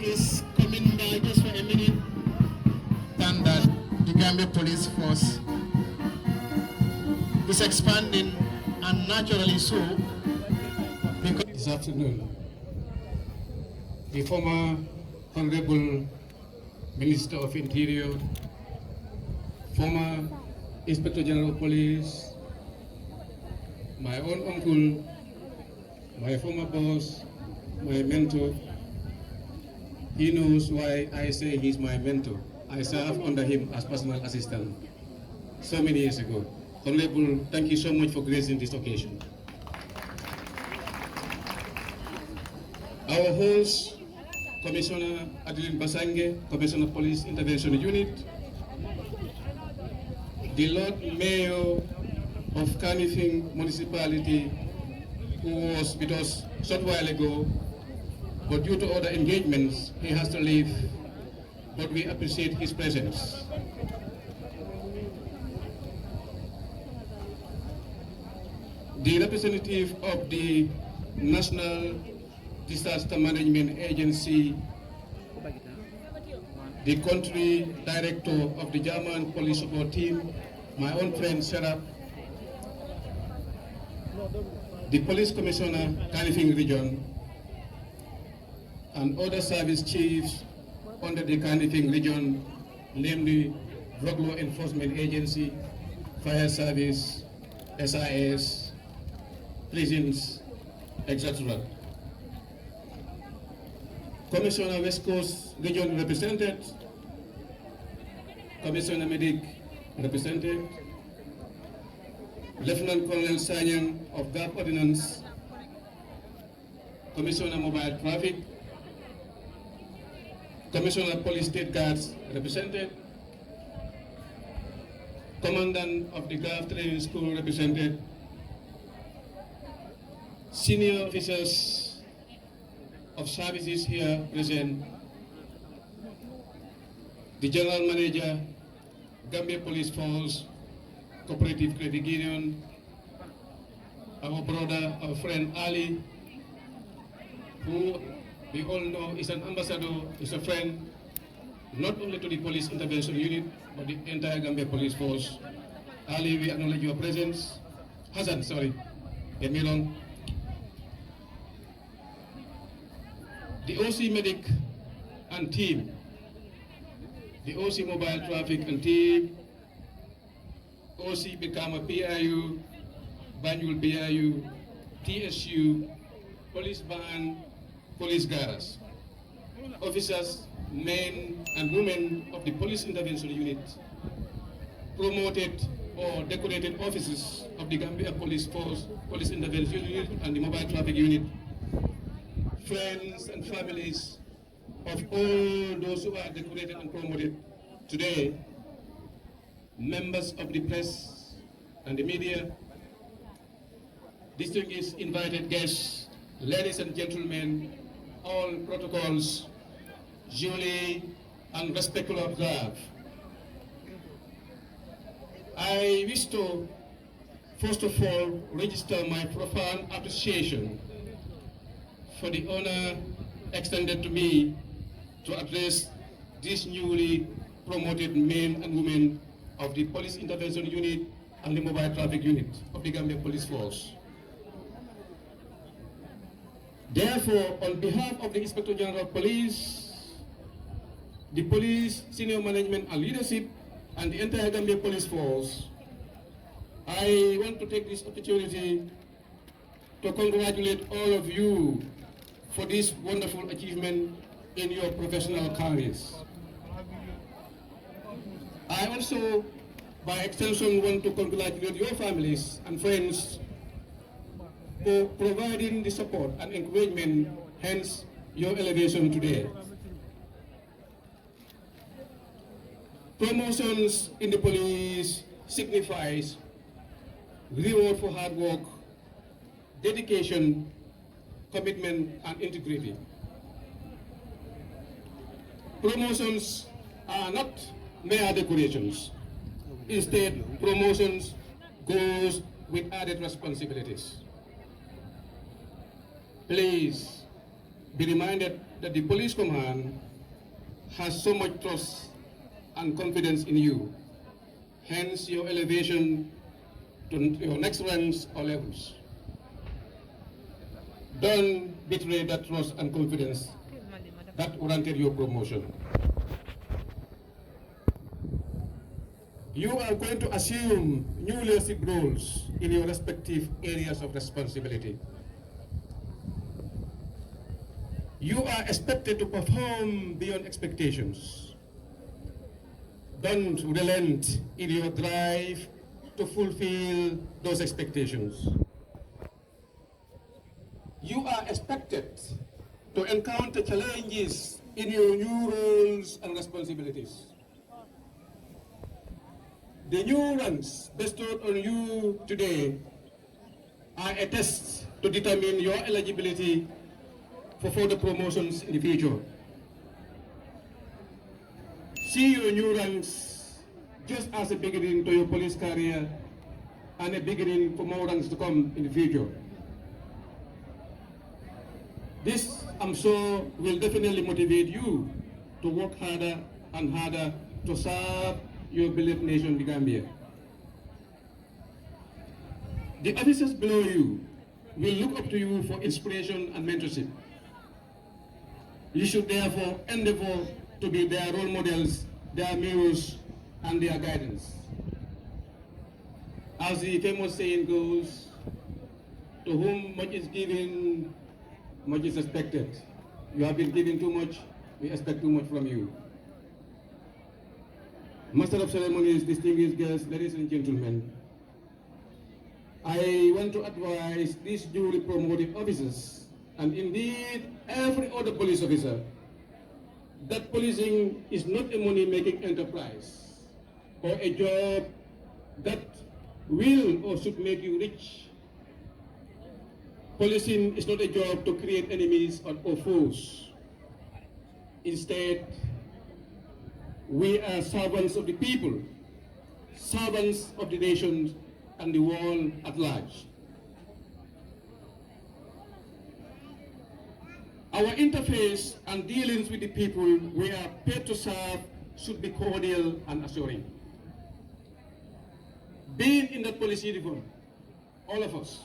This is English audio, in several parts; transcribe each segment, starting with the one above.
Is coming by just for a minute, and that the Gambia Police Force is expanding, and naturally so, because this afternoon, the former Honorable Minister of Interior, former Inspector General of Police, my own uncle, my former boss, my mentor. He knows why I say he's my mentor. I served under him as personal assistant so many years ago. Honorable, thank you so much for gracing this occasion. Our host, Commissioner Adeline Basange, Commissioner of Police Intervention Unit, the Lord Mayor of Kanifing Municipality, who was with us a short while ago, but due to other engagements, he has to leave, but we appreciate his presence. The representative of the National Disaster Management Agency, the country director of the German police support team, my own friend Serap, the police commissioner, Kanifing region, and other service chiefs under the Kanifing region, namely Drug Law Enforcement Agency, Fire Service, SIS, prisons, etc. Commissioner West Coast Region represented, Commissioner Medic represented, Lieutenant Colonel Sanyang of Gulf Ordnance, Commissioner Mobile Traffic, Commissioner of Police State Guards represented, Commandant of the Gulf Training School represented, senior officers of services here present, the General Manager, Gambia Police Force, Cooperative Credit Union, our brother, our friend Ali, who we all know is an ambassador, is a friend, not only to the Police Intervention Unit, but the entire Gambia Police Force. Ali, we acknowledge your presence. Hassan, sorry, get me wrong. The OC Medic and team, the OC Mobile Traffic and team, OC Becama PIU, Banjul PIU, TSU, Police Band, Police Guards, officers, men and women of the Police Intervention Unit, promoted or decorated officers of the Gambia Police Force, Police Intervention Unit and the Mobile Traffic Unit, friends and families of all those who are decorated and promoted today, members of the press and the media, distinguished invited guests, ladies and gentlemen, all protocols duly and respectfully observed. I wish to, first of all, register my profound appreciation for the honor extended to me to address these newly promoted men and women of the Police Intervention Unit and the Mobile Traffic Unit of the Gambia Police Force. Therefore, on behalf of the Inspector General of Police, the police, senior management and leadership, and the entire Gambia Police Force, I want to take this opportunity to congratulate all of you for this wonderful achievement in your professional careers. I also, by extension, want to congratulate your families and friends for providing the support and encouragement, hence your elevation today. Promotions in the police signifies reward for hard work, dedication, commitment, and integrity. Promotions are not mere decorations. Instead, promotions goes with added responsibilities. Please be reminded that the police command has so much trust and confidence in you, hence your elevation to your next ranks or levels. Don't betray that trust and confidence that warranted your promotion. You are going to assume new leadership roles in your respective areas of responsibility. You are expected to perform beyond expectations. Don't relent in your drive to fulfill those expectations. You are expected to encounter challenges in your new roles and responsibilities. The new ranks bestowed on you today are a test to determine your eligibility for further promotions in the future. See your new ranks just as a beginning to your police career and a beginning for more ranks to come in the future. This, I'm sure, will definitely motivate you to work harder and harder to serve your beloved nation, the Gambia. The officers below you will look up to you for inspiration and mentorship. You should therefore endeavor to be their role models, their mirrors, and their guidance. As the famous saying goes, to whom much is given, much is expected. You have been given too much, we expect too much from you. Master of Ceremonies, distinguished guests, ladies and gentlemen, I want to advise these newly promoted officers, and indeed every other police officer, that policing is not a money-making enterprise or a job that will or should make you rich. Policing is not a job to create enemies or foes. Instead, we are servants of the people, servants of the nation and the world at large. Our interface and dealings with the people we are paid to serve should be cordial and assuring. Being in that police uniform, all of us,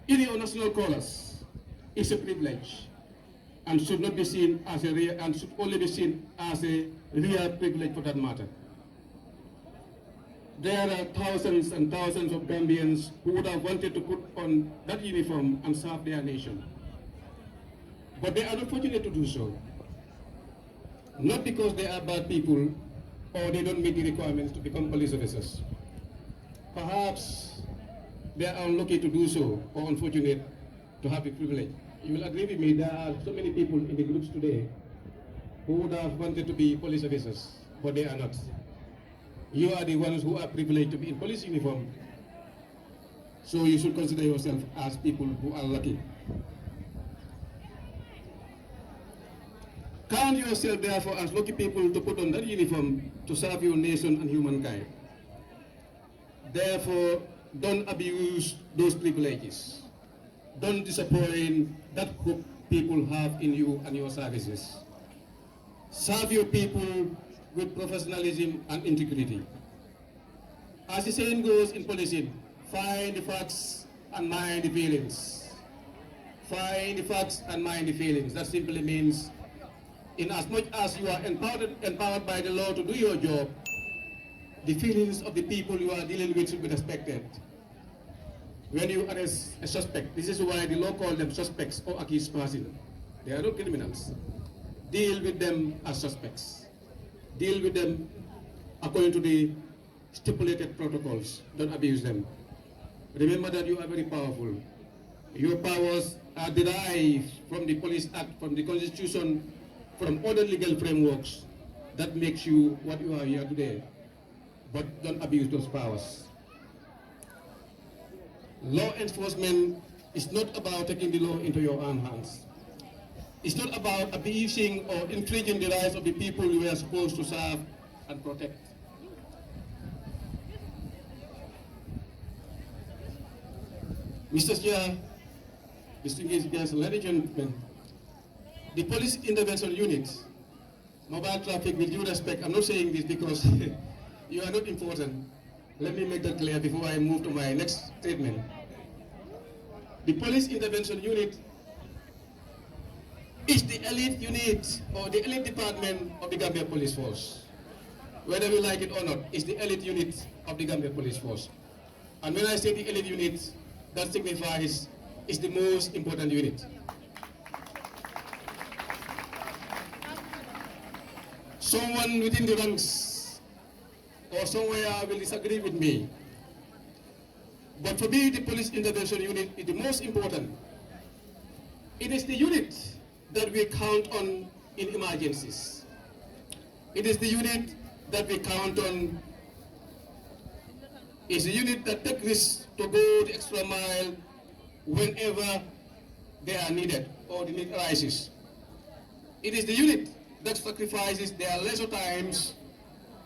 in your national colors, is a privilege and should not be seen as a real, and should only be seen as a real privilege for that matter. There are thousands and thousands of Gambians who would have wanted to put on that uniform and serve their nation. But they are not fortunate to do so. Not because they are bad people or they don't meet the requirements to become police officers. Perhaps they are unlucky to do so or unfortunate to have the privilege. You will agree with me, there are so many people in the groups today who would have wanted to be police officers, but they are not. You are the ones who are privileged to be in police uniform. So you should consider yourself as people who are lucky. Count yourself therefore as lucky people to put on that uniform to serve your nation and humankind. Therefore, don't abuse those privileges. Don't disappoint that hope people have in you and your services. Serve your people with professionalism and integrity. As the saying goes in policing, find the facts and mind the feelings. Find the facts and mind the feelings. That simply means, in as much as you are empowered by the law to do your job, the feelings of the people you are dealing with should be respected. When you arrest a suspect, this is why the law calls them suspects or accused person. They are not criminals. Deal with them as suspects. Deal with them according to the stipulated protocols. Don't abuse them. Remember that you are very powerful. Your powers are derived from the Police Act, from the Constitution, from other legal frameworks that makes you what you are here today. But don't abuse those powers. Law enforcement is not about taking the law into your own hands. It's not about abusing or infringing the rights of the people you are supposed to serve and protect. Mr. Chair, distinguished guests, ladies and gentlemen, the police intervention unit, mobile traffic, with due respect, I'm not saying this because you are not important. Let me make that clear before I move to my next statement. The police intervention unit is the elite unit or the elite department of the Gambia Police Force. Whether we like it or not, it's the elite unit of the Gambia Police Force. And when I say the elite unit, that signifies it's the most important unit. Someone within the ranks or somewhere will disagree with me. But for me, the police intervention unit is the most important. It is the unit that we count on in emergencies. It is the unit that we count on. It's the unit that takes risks to go the extra mile whenever they are needed or the need arises. It is the unit that sacrifices their leisure times,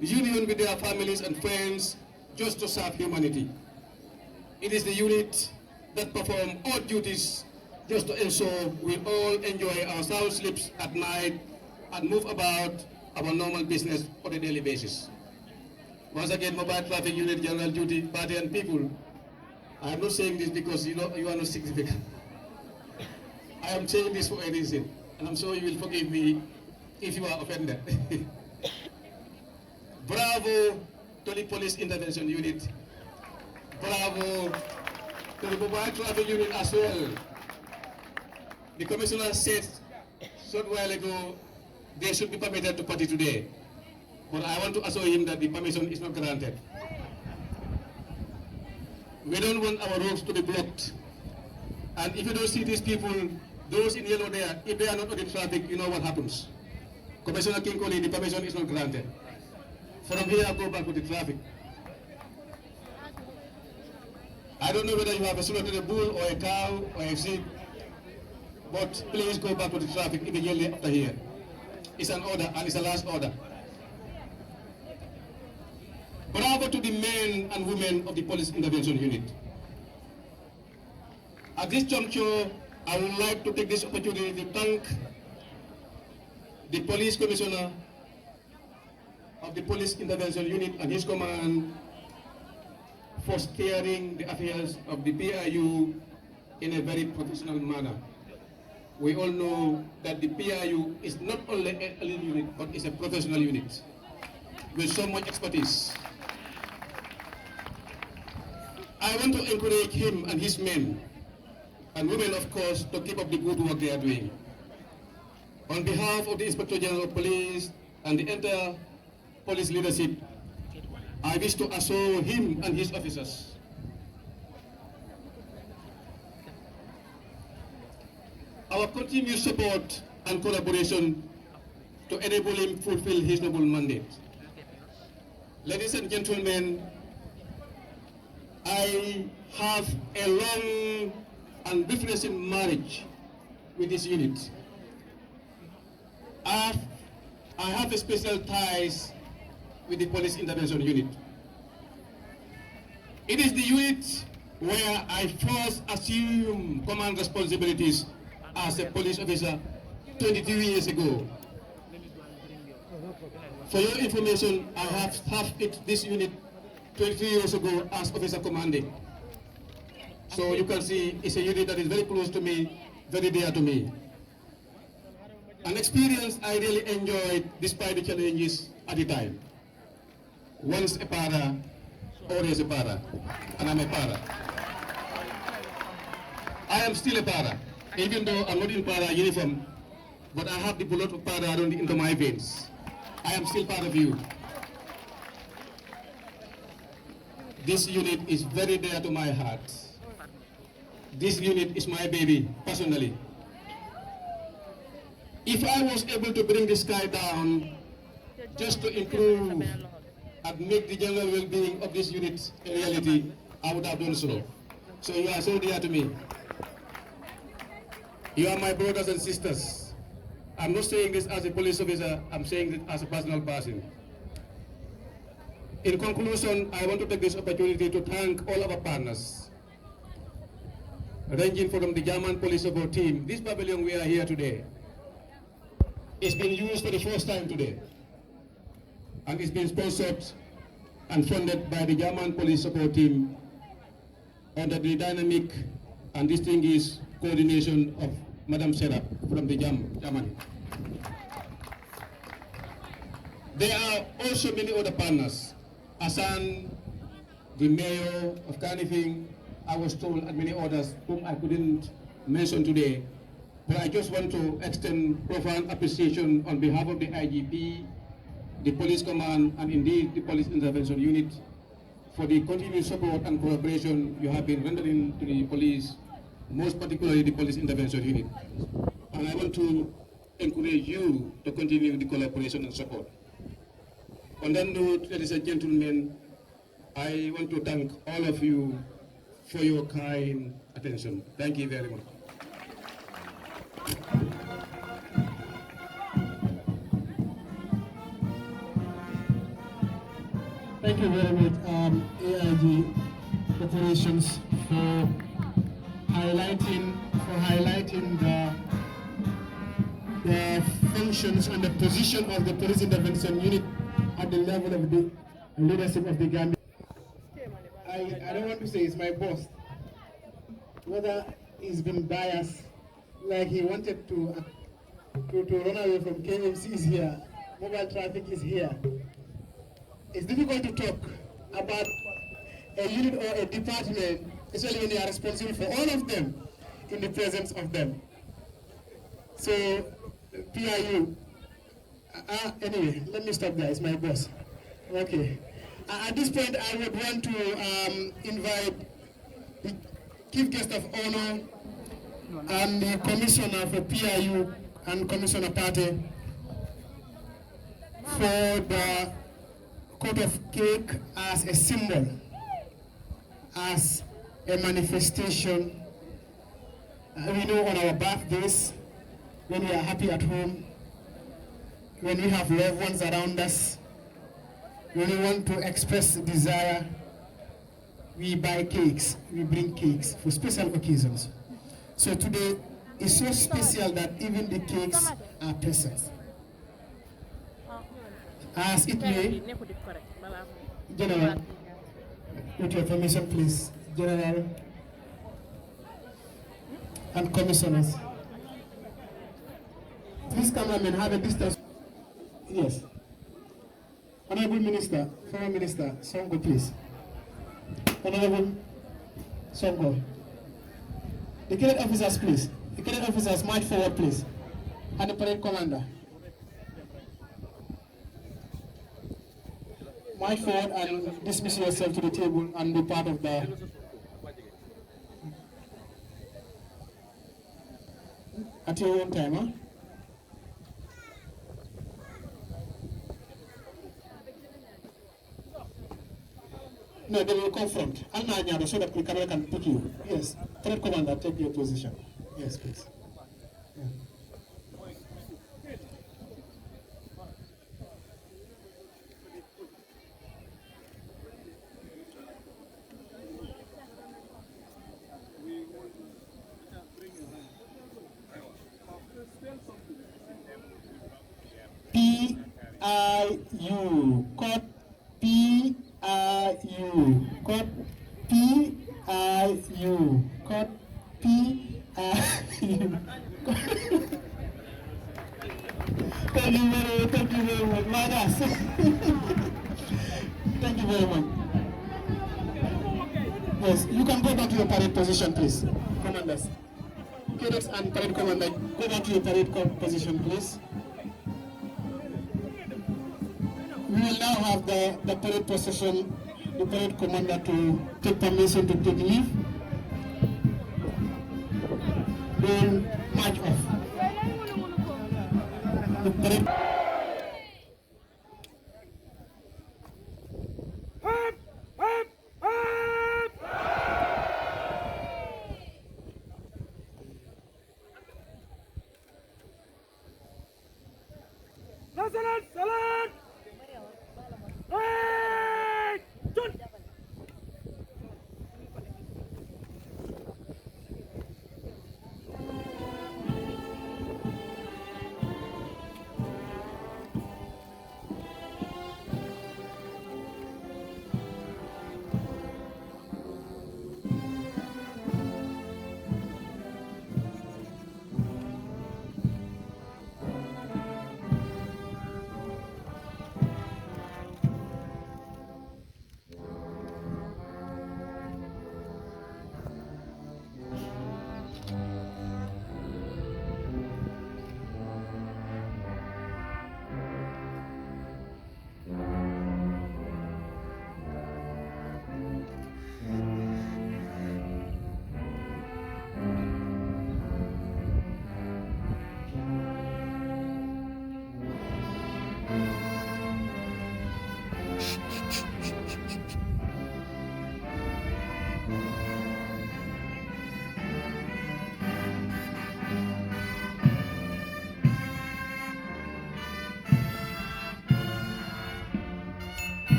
union with their families and friends, just to serve humanity. It is the unit that performs odd duties just to ensure we all enjoy our sound sleeps at night and move about our normal business on a daily basis. Once again, mobile traffic unit, general duty, party and people. I am not saying this because you are not significant. I am saying this for a reason, and I'm sure you will forgive me if you are offended. Bravo to the police intervention unit. Bravo to the mobile traffic unit as well. The commissioner said short while ago they should be permitted to party today. But I want to assure him that the permission is not granted. We don't want our roads to be blocked. And if you don't see these people, those in yellow there, if they are not on the traffic, you know what happens. Commissioner King Koli, the permission is not granted. From here, I go back to the traffic. I don't know whether you have a slaughtered bull or a cow or a sheep, but please go back to the traffic immediately after here. It's an order and it's a last order. Bravo to the men and women of the police intervention unit. At this juncture, I would like to take this opportunity to thank the police commissioner of the police intervention unit and his command for steering the affairs of the PIU in a very professional manner. We all know that the PIU is not only a elite unit, but it's a professional unit with so much expertise. I want to encourage him and his men and women, of course, to keep up the good work they are doing. On behalf of the Inspector General of Police and the entire police leadership, I wish to assure him and his officers our continued support and collaboration to enable him fulfill his noble mandate. Ladies and gentlemen, I have a long and befitting marriage with this unit. I have a special ties with the police intervention unit. It is the unit where I first assumed command responsibilities as a police officer 22 years ago. For your information, I have this unit 23 years ago as officer commanding. So you can see it's a unit that is very close to me, very dear to me. An experience I really enjoyed despite the challenges at the time. Once a para, always a para, and I'm a para. I am still a para, even though I'm not in para uniform, but I have the blood of para running into my veins. I am still part of you. This unit is very dear to my heart. This unit is my baby, personally. If I was able to bring this guy down just to improve and make the general well-being of this unit a reality, I would have done so. So you are so dear to me. You are my brothers and sisters. I'm not saying this as a police officer, I'm saying this as a personal person. In conclusion, I want to take this opportunity to thank all our partners, ranging from the German police support team, this pavilion we are here today, It's been used for the first time today. And it's been sponsored and funded by the German police support team under the dynamic and distinguished coordination of Madam Serap from the Germany. There are also many other partners. Asan, the mayor of Kanifing, I was told, and many others whom I couldn't mention today. But I just want to extend profound appreciation on behalf of the IGP, the police command, and indeed the police intervention unit for the continued support and collaboration you have been rendering to the police, most particularly the police intervention unit. And I want to encourage you to continue the collaboration and support. On that note, ladies and gentlemen, I want to thank all of you for your kind attention. Thank you very much. Thank you very much, AIG Operations, for highlighting the functions and the position of the police intervention unit at the level of the leadership of the Gambia. I don't want to say it's my boss. Whether he's been biased, like he wanted to run away from KMC is here, mobile traffic is here. It's difficult to talk about a unit or a department, especially when you are responsible for all of them, in the presence of them. So, PIU, anyway, let me stop there, it's my boss. Okay. At this point, I would want to invite the Chief Guest of Honor and the Commissioner for PIU and Commissioner Party for the cut of cake as a symbol, as a manifestation. We know on our birthdays, when we are happy at home, when we have loved ones around us, when we want to express desire, we buy cakes, we bring cakes for special occasions. So today is so special that even the cakes are presents. As it may, General, with your permission please, General and Commissioners. Please cameramen, have a distance. Yes. Honorable Minister, former Minister, Songo please. Honorable Songo. The cadet officers please. The cadet officers march forward please. And the parade commander. March forward and dismiss yourself to the table and be part of the... At your own time, huh? No, they will confront. So that the camera can pick you. Yes. Third commander, take your position. Yes, please. Yeah. P-I-U, code P-I-U, code P-I-U, code P-I-U. Thank you very much, Madas. Thank you very much. Yes, you can go back to your parade position, please. Commanders. Cadets and parade commander, go back to your parade position, please. We will now have the parade procession, the parade commander to take permission to take leave. Then march off. The parade.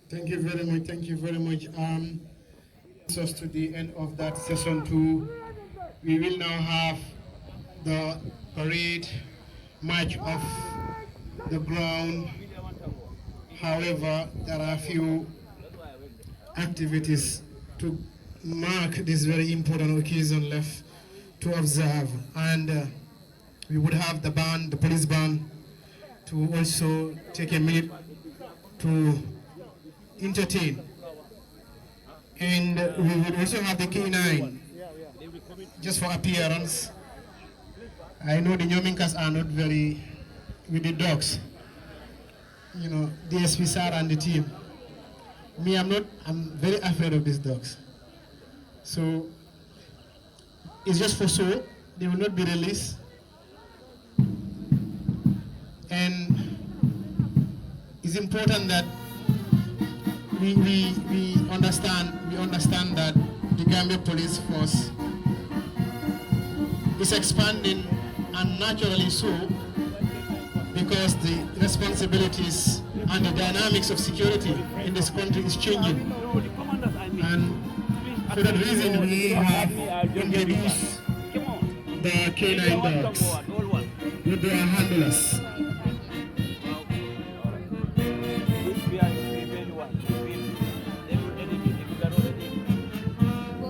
Thank you very much. Thank you very much. Brings us to the end of that session 2. We will now have the parade march off the ground. However, there are a few activities to mark this very important occasion left to observe, and we would have the band, the police band, to also take a minute to entertain, and we would also have the K9 just for appearance. I know the Nyominkas are not very with the dogs, you know, DSP Sar and the team. Me, I'm very afraid of these dogs. So it's just for show. They will not be released. And it's important that we understand that the Gambia Police Force is expanding, and naturally so, because the responsibilities and the dynamics of security in this country is changing. And for that reason, we have introduced the K9 dogs with their handlers.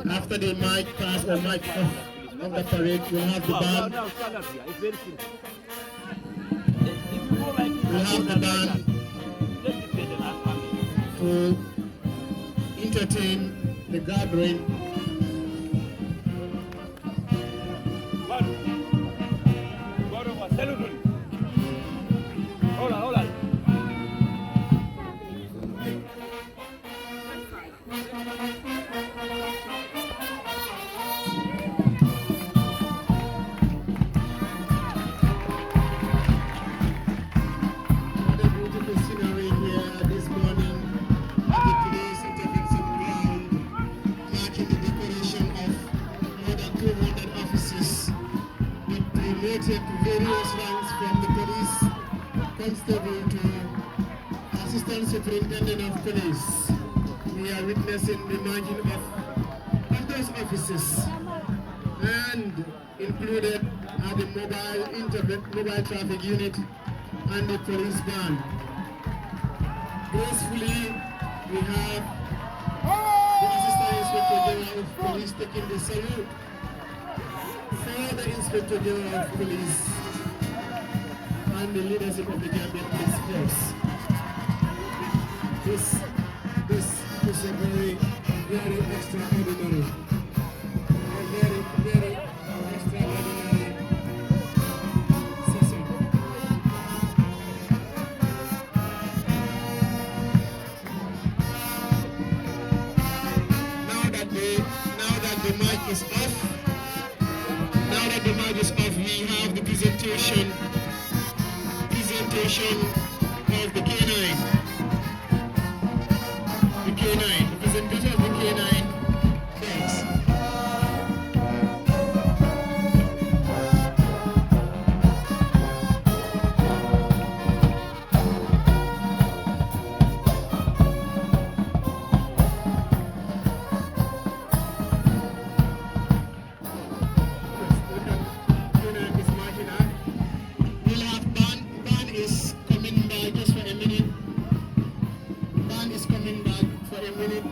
After the mic pass or mic off of the parade, we'll have the band. We'll have the band to entertain the gathering. To various ranks from the police constable to assistant superintendent of police. We are witnessing the marching of those officers, and included are the mobile traffic unit and the police band. Gracefully, we have the Assistant Inspector General of Police taking the salute for the Inspector General of Police and the leadership of the Gambia Police Force. This is a very extraordinary, very extraordinary session. Now that the mic is off, the mic is off, we have the presentation of the K9. The K9, the presentation of the K9 dogs. Band is coming back for a minute.